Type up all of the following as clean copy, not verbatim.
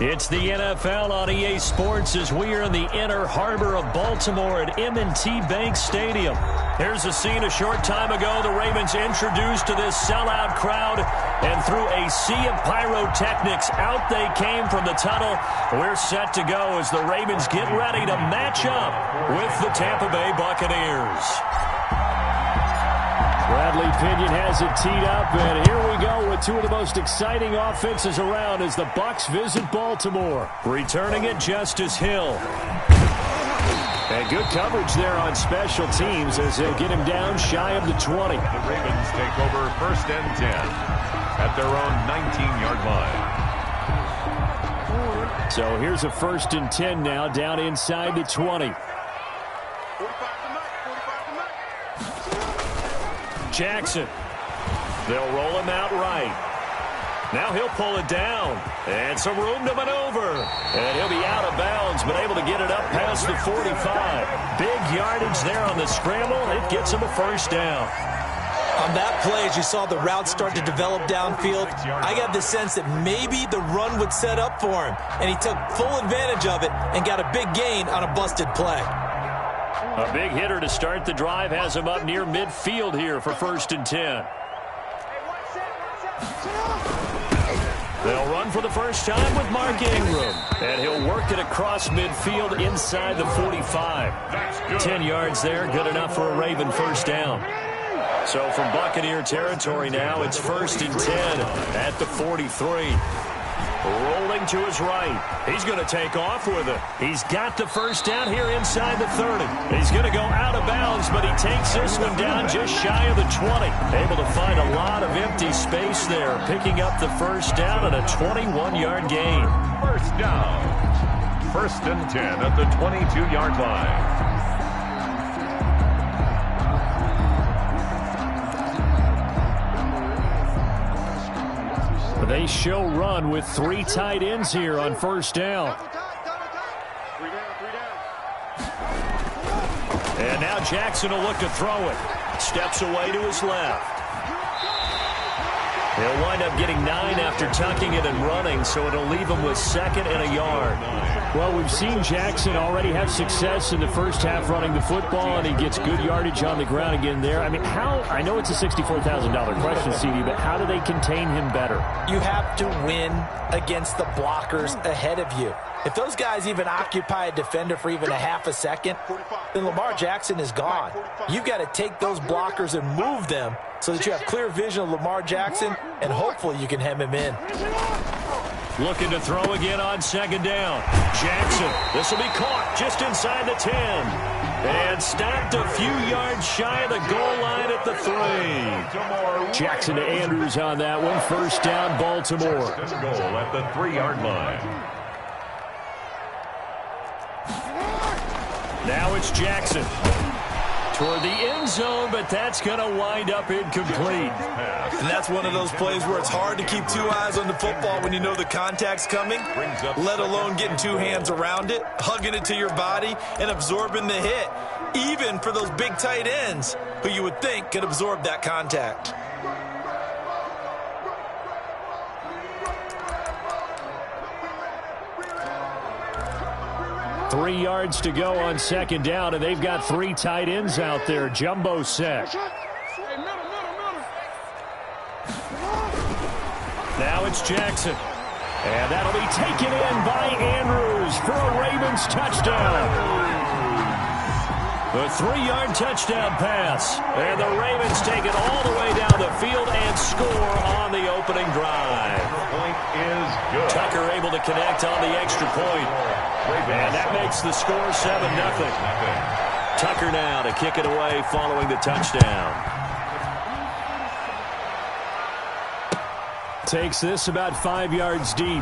It's the NFL on EA Sports as we are in the inner harbor of Baltimore at M&T Bank Stadium. Here's a scene a short time ago. The Ravens introduced to this sellout crowd, and through a sea of pyrotechnics, out they came from the tunnel. We're set to go as the Ravens get ready to match up with the Tampa Bay Buccaneers. Bradley Pinion has it teed up, and here we go with two of the most exciting offenses around as the Bucs visit Baltimore. Returning it, Justice Hill. And good coverage there on special teams as they get him down shy of the 20. The Ravens take over 1st and 10 at their own 19-yard line. So here's a 1st and 10 now down inside the 20. Jackson. They'll roll him out right. Now he'll pull it down. And some room to maneuver. And he'll be out of bounds, but able to get it up past the 45. Big yardage there on the scramble. It gets him a 1st down. On that play, as you saw the route start to develop downfield, I got the sense that maybe the run would set up for him. And he took full advantage of it and got a big gain on a busted play. A big hitter to start the drive has him up near midfield here for 1st and 10. They'll run for the first time with Mark Ingram. And he'll work it across midfield inside the 45. 10 yards there, good enough for a Raven 1st down. So from Buccaneer territory now, it's 1st and 10 at the 43. Rolling to his right. He's going to take off with it. He's got the 1st down here inside the 30. He's going to go out of bounds, but he takes this one down just shy of the 20. Able to find a lot of empty space there, picking up the 1st down and a 21-yard gain. 1st down. 1st and 10 at the 22-yard line. They show run with 3 tight ends here on 1st down. And now Jackson will look to throw it. Steps away to his left. He'll wind up getting 9 after tucking it and running, so it'll leave him with 2nd and a yard. Well, we've seen Jackson already have success in the first half running the football, and he gets good yardage on the ground again there. I mean, I know it's a $64,000 question, CD, but how do they contain him better? You have to win against the blockers ahead of you. If those guys even occupy a defender for even a half a second, then Lamar Jackson is gone. You've got to take those blockers and move them so that you have clear vision of Lamar Jackson, and hopefully you can hem him in. Looking to throw again on 2nd down. Jackson, this will be caught just inside the 10. And stopped a few yards shy of the goal line at the 3. Jackson to Andrews on that one. 1st down, Baltimore. Goal at the 3-yard line. Now it's Jackson. Toward the end zone, but that's going to wind up incomplete. And that's one of those plays where it's hard to keep 2 eyes on the football when you know the contact's coming, let alone getting 2 hands around it, hugging it to your body, and absorbing the hit, even for those big tight ends who you would think could absorb that contact. Three yards to go on 2nd down, and they've got 3 tight ends out there. Jumbo set. Now it's Jackson. And that'll be taken in by Andrews for a Ravens touchdown. The 3-yard touchdown pass. And the Ravens take it all the way down the field and score on the opening drive. Point is good. Tucker able to connect on the extra point. And that makes the score 7-0. Tucker now to kick it away following the touchdown. Takes this about 5 yards deep.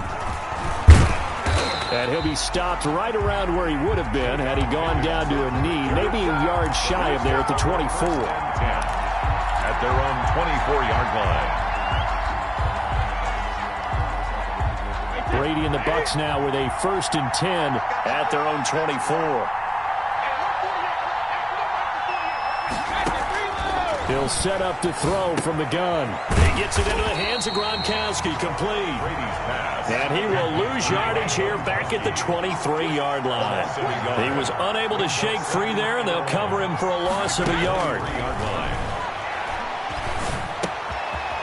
And he'll be stopped right around where he would have been had he gone down to a knee, maybe a yard shy of there at the 24. At their own 24-yard line. Brady and the Bucs now with a 1st and 10 at their own 24. He'll set up to throw from the gun. He gets it into the hands of Gronkowski, complete. And he will lose yardage here back at the 23-yard line. He was unable to shake free there, and they'll cover him for a loss of a yard.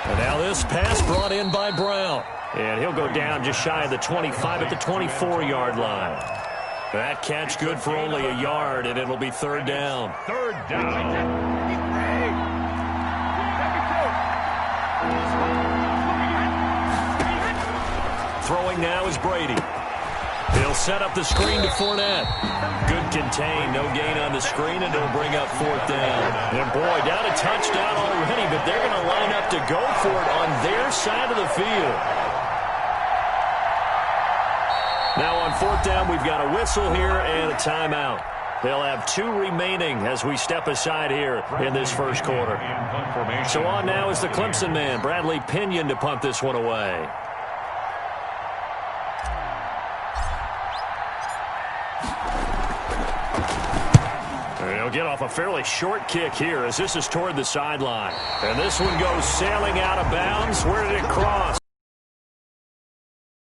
And now this pass brought in by Brown. And he'll go down just shy of the 25 at the 24-yard line. That catch good for only a yard, and it'll be third down. Third down. Throwing now is Brady. He'll set up the screen to Fournette. Good contain, no gain on the screen, and it'll bring up fourth down. And boy, down a touchdown already, but they're going to line up to go for it on their side of the field. Now on fourth down, we've got a whistle here and a timeout. They'll have 2 remaining as we step aside here in this first quarter. So on now is the Clemson man, Bradley Pinion, to punt this one away. He'll get off a fairly short kick here as this is toward the sideline. And this one goes sailing out of bounds. Where did it cross?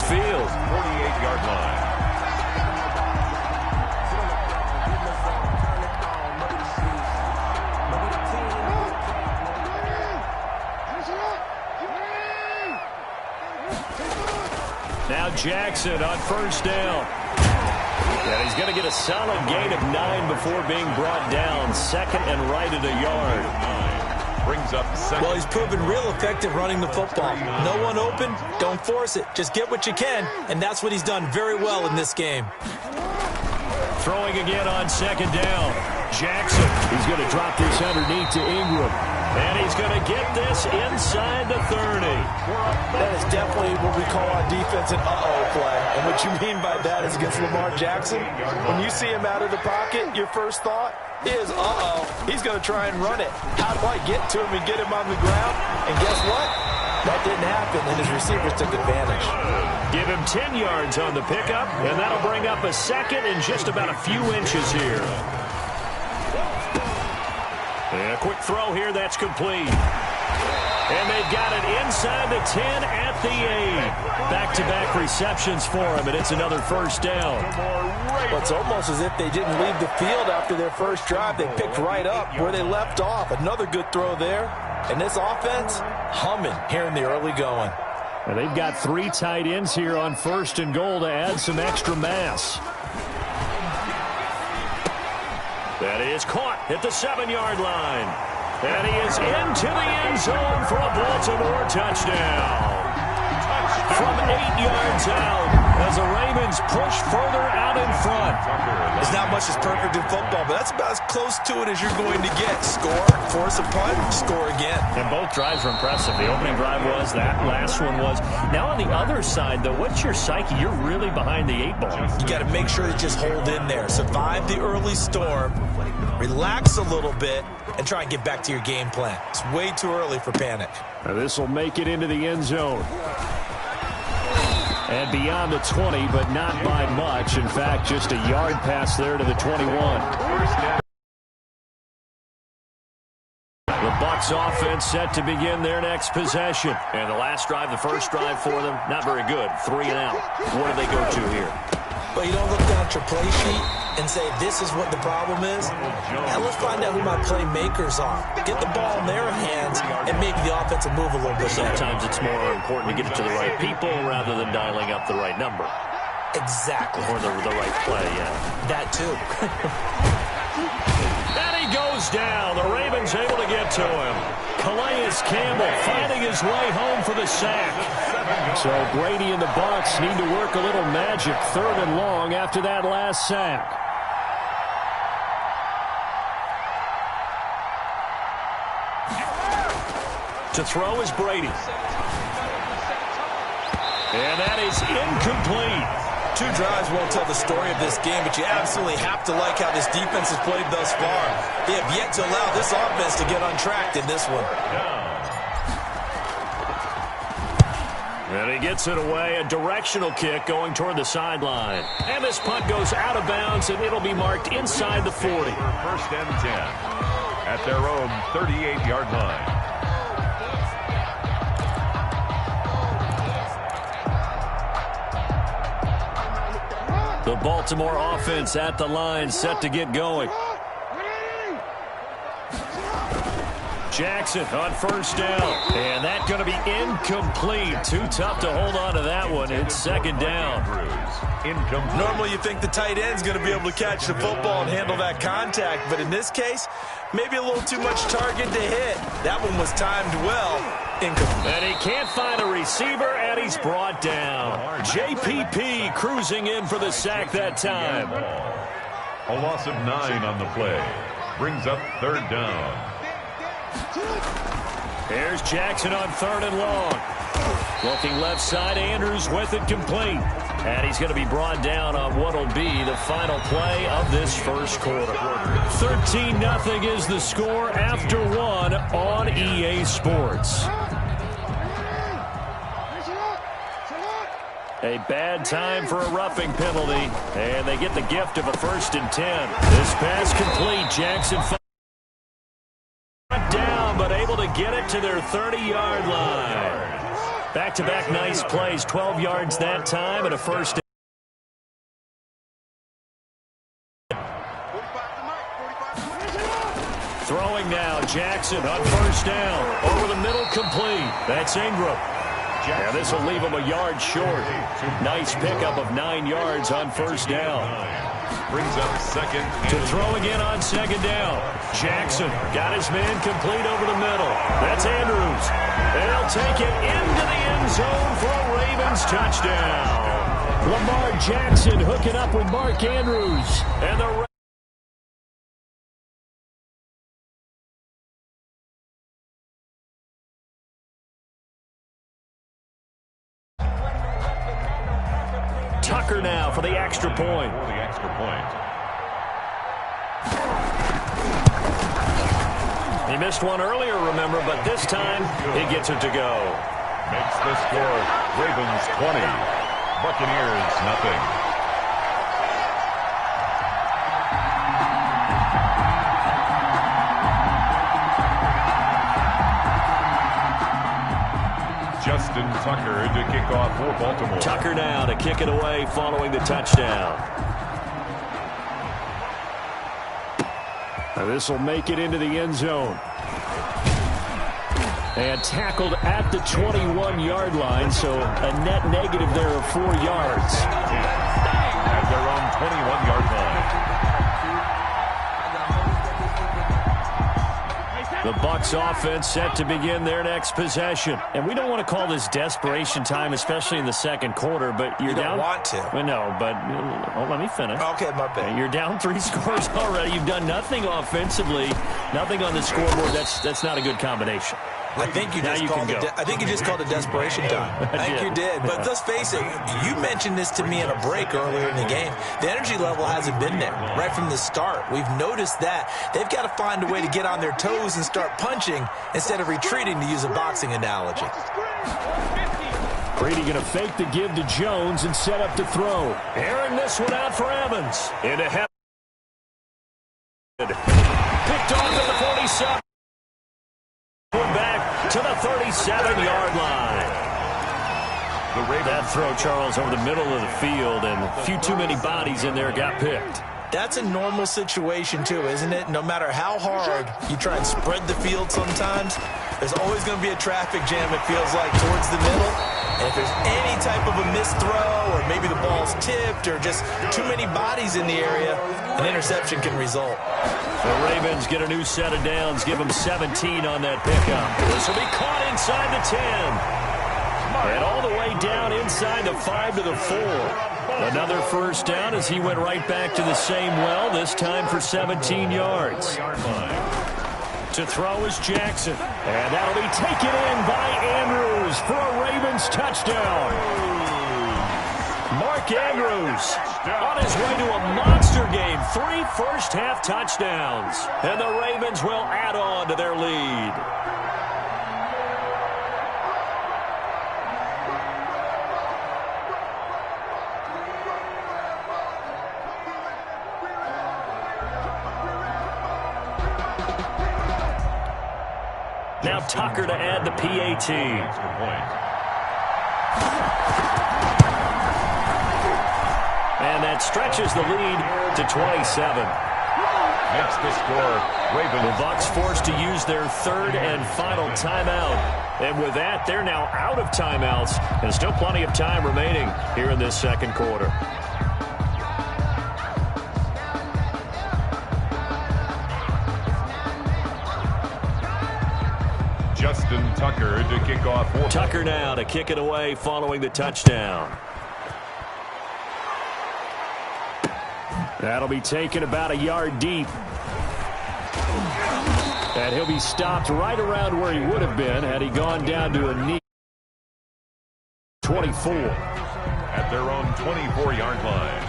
Field. 48-yard line. Now Jackson on first down. And he's going to get a solid gain of 9 before being brought down. Second and right at a yard. Brings up second. Well, he's proven real effective running the football. No one open, don't force it. Just get what you can, and that's what he's done very well in this game. Throwing again on second down. Jackson. He's going to drop this underneath to Ingram. And he's going to get this inside the 30. That is definitely what we call on defense an uh-oh play. And what you mean by that is against Lamar Jackson, when you see him out of the pocket, your first thought is, uh-oh, he's going to try and run it. How do I get to him and get him on the ground? And guess what? That didn't happen, and his receivers took advantage. Give him 10 yards on the pickup, and that'll bring up a second in just about a few inches here. And a quick throw here, that's complete. And they've got it inside the 10 at the 8. Back-to-back receptions for him, and it's another first down. Well, it's almost as if they didn't leave the field after their first drive. They picked right up where they left off. Another good throw there. And this offense, humming here in the early going. And they've got 3 tight ends here on first and goal to add some extra mass. That is caught at the 7-yard line. And he is into the end zone for a Baltimore touchdown. From 8 yards out as the Ravens push further out in front. It's not much as perfect in football, but that's about as close to it as you're going to get. Score, force a punt, score again. And both drives were impressive. The opening drive was, that last one was. Now on the other side, though, what's your psyche? You're really behind the 8 ball. You got to make sure to just hold in there. Survive the early storm, relax a little bit, and try and get back to your game plan. It's way too early for panic. Now this will make it into the end zone. And beyond the 20, but not by much. In fact, just a yard pass there to the 21. The Bucs offense set to begin their next possession. And the last drive, the first drive for them, not very good. 3 and out. What do they go to here? But you don't look down at your play sheet and say, this is what the problem is. Now let's find out who my playmakers are. Get the ball in their hands, and maybe the offense will move a little bit. Sometimes it's more important to get it to the right people rather than dialing up the right number. Exactly. Or the right play, yeah. That too. And he goes down. The Ravens able to get to him. Calais Campbell finding his way home for the sack. So Brady and the Bucs need to work a little magic. 3rd and long after that last sack. To throw is Brady. And that is incomplete. 2 drives won't tell the story of this game, but you absolutely have to like how this defense has played thus far. They have yet to allow this offense to get untracked in this one. And he gets it away, a directional kick going toward the sideline. And this punt goes out of bounds, and it'll be marked inside the 40. First and 10. at their own 38-yard line. The Baltimore offense at the line, set to get going. Jackson on first down, and that's going to be incomplete. Too tough to hold on to that one. It's second down. Normally you think the tight end's going to be able to catch the football and handle that contact, but in this case, maybe a little too much target to hit. That one was timed well. Incomplete. And he can't find a receiver, and he's brought down. JPP cruising in for the sack that time. A loss of 9 on the play. Brings up third down. Here's Jackson on third and long. Looking left side, Andrews with it complete. And he's going to be brought down on what will be the final play of this first quarter. 13-0 is the score after one on EA Sports. A bad time for a roughing penalty, and they get the gift of a 1st and 10. This pass complete. Jackson down, but able to get it to their 30-yard line. Back-to-back nice plays, 12 yards that time, and a first down. Throwing now, Jackson on first down. Over the middle, complete. That's Ingram. Yeah, this will leave him a yard short. Nice pickup of 9 yards on first down. Brings up second. To throw again on second down. Jackson got his man complete over the middle. That's Andrews. They'll take it into the end zone for a Ravens touchdown. Lamar Jackson hooking up with Mark Andrews. And the Tucker now for the extra point. He missed one earlier, remember, but this time he gets it to go. Makes the score Ravens 20, Buccaneers nothing. Justin Tucker to kick off for Baltimore. Tucker now to kick it away following the touchdown. Now this will make it into the end zone. And tackled at the 21-yard line, so a net negative there of 4 yards. At their own 21-yard line. The Bucs offense set to begin their next possession. And we don't want to call this desperation time, especially in the second quarter, but you're down. You don't want to. Well, no, but let me finish. Okay, my bad. You're down 3 scores already. You've done nothing offensively, nothing on the scoreboard. That's not a good combination. I think you just called it desperation time. I think you did. But let's face it, you mentioned this to me in a break earlier in the game. The energy level hasn't been there right from the start. We've noticed that. They've got to find a way to get on their toes and start punching instead of retreating, to use a boxing analogy. Brady going to fake the give to Jones and set up to throw. Airing this one out for Evans. Into heaven. Picked off at the 47. Back to the 37-yard line. That throw, Charles, over the middle of the field, and a few too many bodies in there got picked. That's a normal situation, too, isn't it? No matter how hard you try and spread the field sometimes, there's always going to be a traffic jam, it feels like, towards the middle. And if there's any type of a missed throw, or maybe the ball's tipped, or just too many bodies in the area, an interception can result. The Ravens get a new set of downs, give them 17 on that pickup. This will be caught inside the 10. And all the way down inside the 5 to the 4. Another first down as he went right back to the same well, this time for 17 yards. To throw is Jackson. And that'll be taken in by Andrews for a Ravens touchdown. Mark Andrews on his way to a monster game. 3 first-half touchdowns. And the Ravens will add on to their lead. up Tucker to add the PAT. And that stretches the lead to 27. Makes the score. Ravens. The Bucs forced to use their third and final timeout. And with that, they're now out of timeouts. And still plenty of time remaining here in this second quarter. Justin Tucker to kick off. Tucker now to kick it away following the touchdown. That'll be taken about a yard deep. And he'll be stopped right around where he would have been had he gone down to a knee. 24. At their own 24-yard line.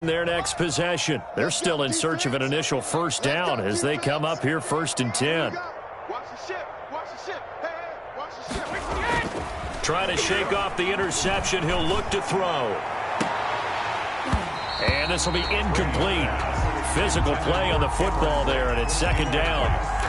Their next possession. They're still in search of an initial first down as they come up here 1st and 10. Trying to shake off the interception. He'll look to throw. And this will be incomplete. Physical play on the football there, and it's 2nd down.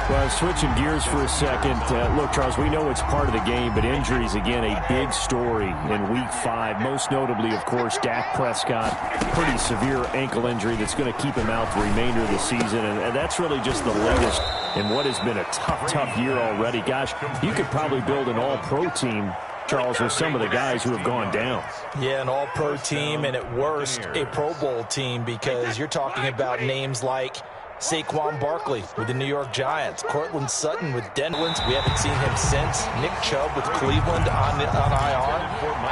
Well, switching gears for a second. Look, Charles, we know it's part of the game, but injuries, again, a big story in Week 5. Most notably, of course, Dak Prescott. Pretty severe ankle injury that's going to keep him out the remainder of the season, and that's really just the latest in what has been a tough year already. Gosh, you could probably build an all-pro team, Charles, with some of the guys who have gone down. Yeah, an all-pro team, and at worst, a Pro Bowl team, because you're talking about names like Saquon Barkley with the New York Giants, Cortland Sutton with Denver. We haven't seen him since. Nick Chubb with Cleveland on IR.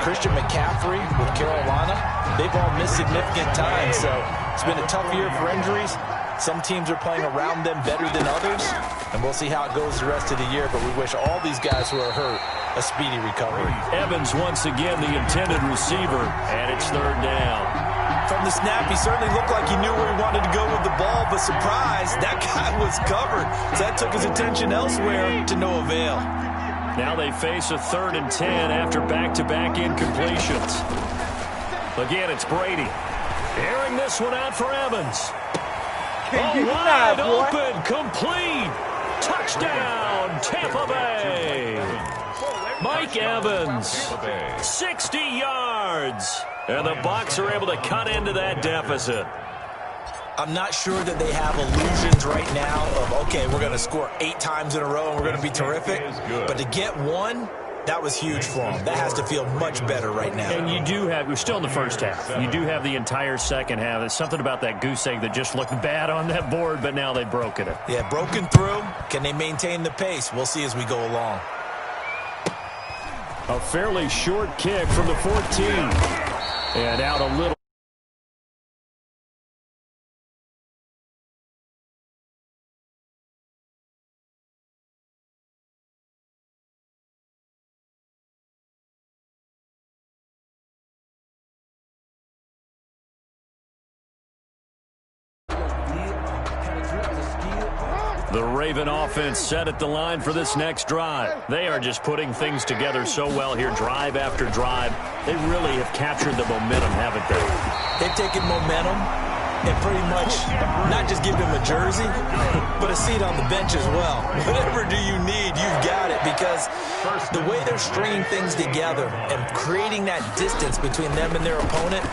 Christian McCaffrey with Carolina. They've all missed significant time, so it's been a tough year for injuries. Some teams are playing around them better than others, and we'll see how it goes the rest of the year, but we wish all these guys who are hurt a speedy recovery. Evans once again the intended receiver, and it's 3rd down. From the snap, he certainly looked like he knew where he wanted to go with the ball, but surprise, that guy was covered. So that took his attention elsewhere to no avail. Now they face a 3rd and 10 after back-to-back incompletions. Again, it's Brady. Airing this one out for Evans. Wide open, complete. Touchdown, Tampa Bay. Mike Evans, 60 yards. And the Bucs are able to cut into that deficit. I'm not sure that they have illusions right now of, okay, we're going to score 8 times in a row and we're going to be terrific. But to get one, that was huge for them. That has to feel much better right now. And you do have, we're still in the first half. You do have the entire second half. There's something about that goose egg that just looked bad on that board, but now they've broken it. Yeah, broken through. Can they maintain the pace? We'll see as we go along. A fairly short kick from the 14. And out a little. The Raven offense set at the line for this next drive. They are just putting things together so well here, drive after drive. They really have captured the momentum, haven't they? They've taken momentum and pretty much not just give them a jersey, but a seat on the bench as well. Whatever do you need, you've got it, because the way they're stringing things together and creating that distance between them and their opponent,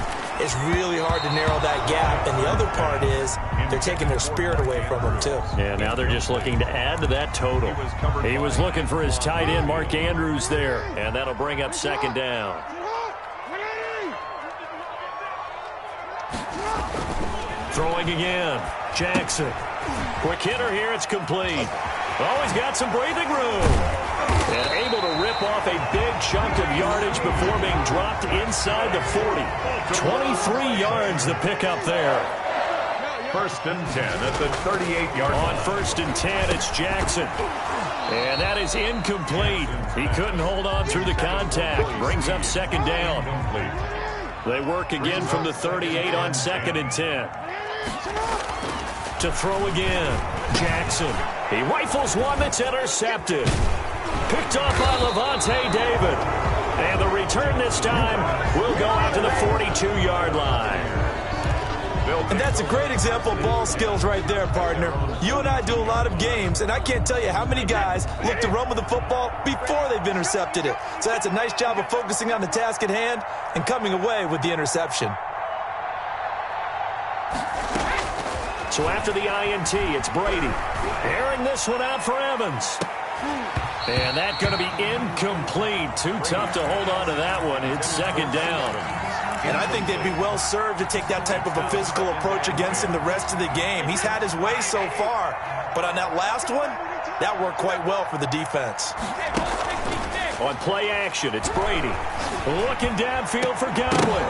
it's really hard to narrow that gap. And the other part is they're taking their spirit away from them, too. Yeah, now they're just looking to add to that total. He was looking for his tight end, Mark Andrews, there. And that'll bring up 2nd down. Throwing again. Jackson. Quick hitter here. It's complete. Oh, he's got some breathing room. And able to rip off a big chunk of yardage before being dropped inside the 40. 23 yards the pickup there. 1st and 10 at the 38-yard line. On 1st and 10, it's Jackson. And that is incomplete. He couldn't hold on through the contact. Brings up 2nd down. They work again from the 38 on 2nd and 10. To throw again. Jackson. He rifles one that's intercepted. Picked off by Levante David. And the return this time will go out to the 42-yard line. And that's a great example of ball skills right there, partner. You and I do a lot of games, and I can't tell you how many guys look to run with the football before they've intercepted it. So that's a nice job of focusing on the task at hand and coming away with the interception. So after the INT, it's Brady. Airing this one out for Evans. And that's going to be incomplete. Too tough to hold on to that one. It's second down. And I think they'd be well served to take that type of a physical approach against him the rest of the game. He's had his way so far, but on that last one, that worked quite well for the defense. On play action, it's Brady. Looking downfield for Godwin.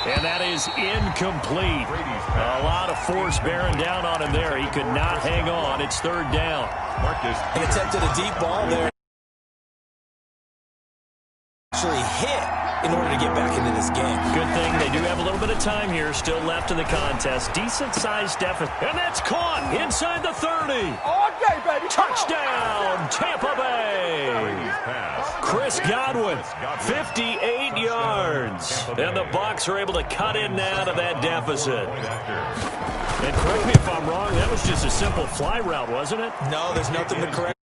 And that is incomplete. A lot of force bearing down on him there. He could not hang on. It's third down. He attempted a deep ball there. Actually hit in order to get back into this game. Good thing they do have a little bit of time here still left in the contest. Decent-sized deficit. And that's caught inside the 30. All day, baby. Touchdown, Tampa Bay. Chris Godwin, 58 yards. And the Bucs are able to cut in now to that deficit. And correct me if I'm wrong, that was just a simple fly route, wasn't it? No, there's nothing to correct.